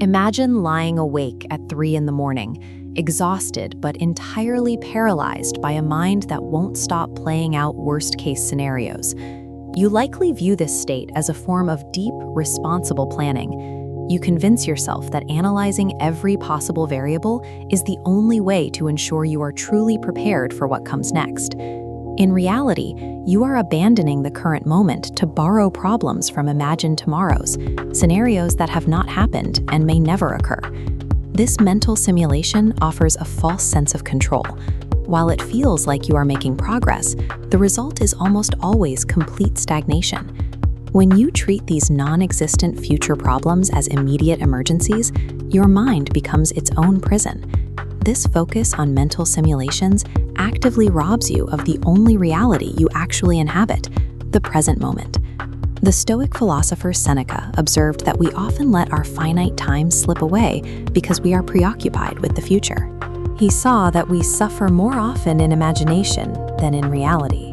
Imagine lying awake at 3 in the morning, exhausted but entirely paralyzed by a mind that won't stop playing out worst-case scenarios. You likely view this state as a form of deep, responsible planning. You convince yourself that analyzing every possible variable is the only way to ensure you are truly prepared for what comes next. In reality, you are abandoning the current moment to borrow problems from imagined tomorrows, scenarios that have not happened and may never occur. This mental simulation offers a false sense of control. While it feels like you are making progress, the result is almost always complete stagnation. When you treat these non-existent future problems as immediate emergencies, your mind becomes its own prison. This focus on mental simulations actively robs you of the only reality you actually inhabit, the present moment. The Stoic philosopher Seneca observed that we often let our finite time slip away because we are preoccupied with the future. He saw that we suffer more often in imagination than in reality.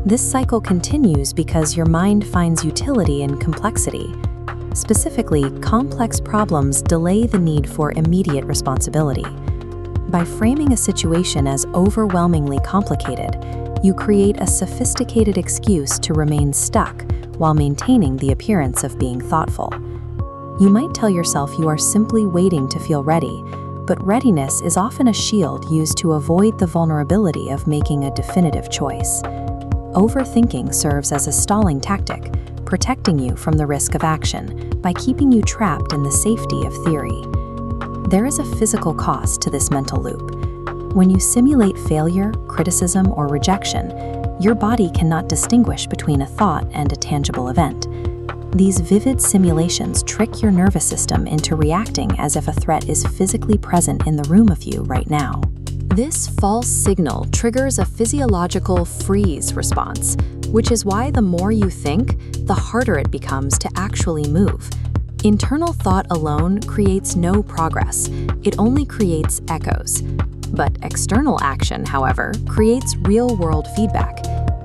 This cycle continues because your mind finds utility in complexity. Specifically, complex problems delay the need for immediate responsibility. By framing a situation as overwhelmingly complicated, you create a sophisticated excuse to remain stuck while maintaining the appearance of being thoughtful. You might tell yourself you are simply waiting to feel ready, but readiness is often a shield used to avoid the vulnerability of making a definitive choice. Overthinking serves as a stalling tactic, protecting you from the risk of action by keeping you trapped in the safety of theory. There is a physical cost to this mental loop. When you simulate failure, criticism, or rejection, your body cannot distinguish between a thought and a tangible event. These vivid simulations trick your nervous system into reacting as if a threat is physically present in the room of you right now. This false signal triggers a physiological freeze response, which is why the more you think, the harder it becomes to actually move. Internal thought alone creates no progress. It only creates echoes. But external action, however, creates real-world feedback.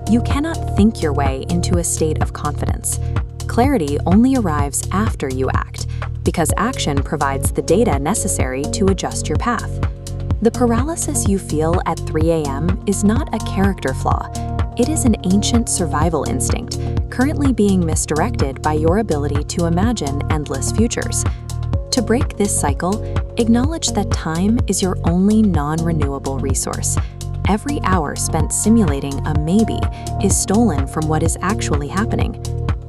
You cannot think your way into a state of confidence. Clarity only arrives after you act, because action provides the data necessary to adjust your path. The paralysis you feel at 3 a.m. is not a character flaw. It is an ancient survival instinct, currently being misdirected by your ability to imagine endless futures. To break this cycle, acknowledge that time is your only non-renewable resource. Every hour spent simulating a maybe is stolen from what is actually happening.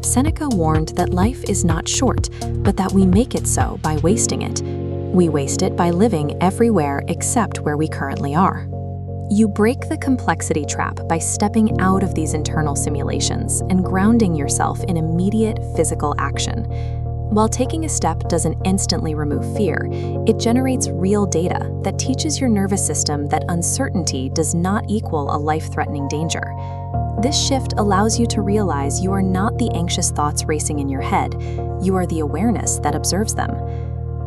Seneca warned that life is not short, but that we make it so by wasting it. We waste it by living everywhere except where we currently are. You break the complexity trap by stepping out of these internal simulations and grounding yourself in immediate physical action. While taking a step doesn't instantly remove fear, it generates real data that teaches your nervous system that uncertainty does not equal a life-threatening danger. This shift allows you to realize you are not the anxious thoughts racing in your head, you are the awareness that observes them.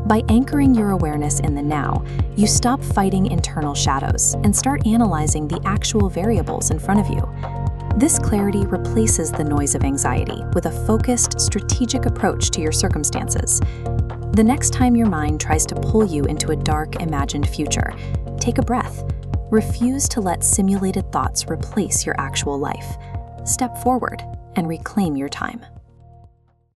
By anchoring your awareness in the now, you stop fighting internal shadows and start analyzing the actual variables in front of you. This clarity replaces the noise of anxiety with a focused, strategic approach to your circumstances. The next time your mind tries to pull you into a dark, imagined future, take a breath. Refuse to let simulated thoughts replace your actual life. Step forward and reclaim your time.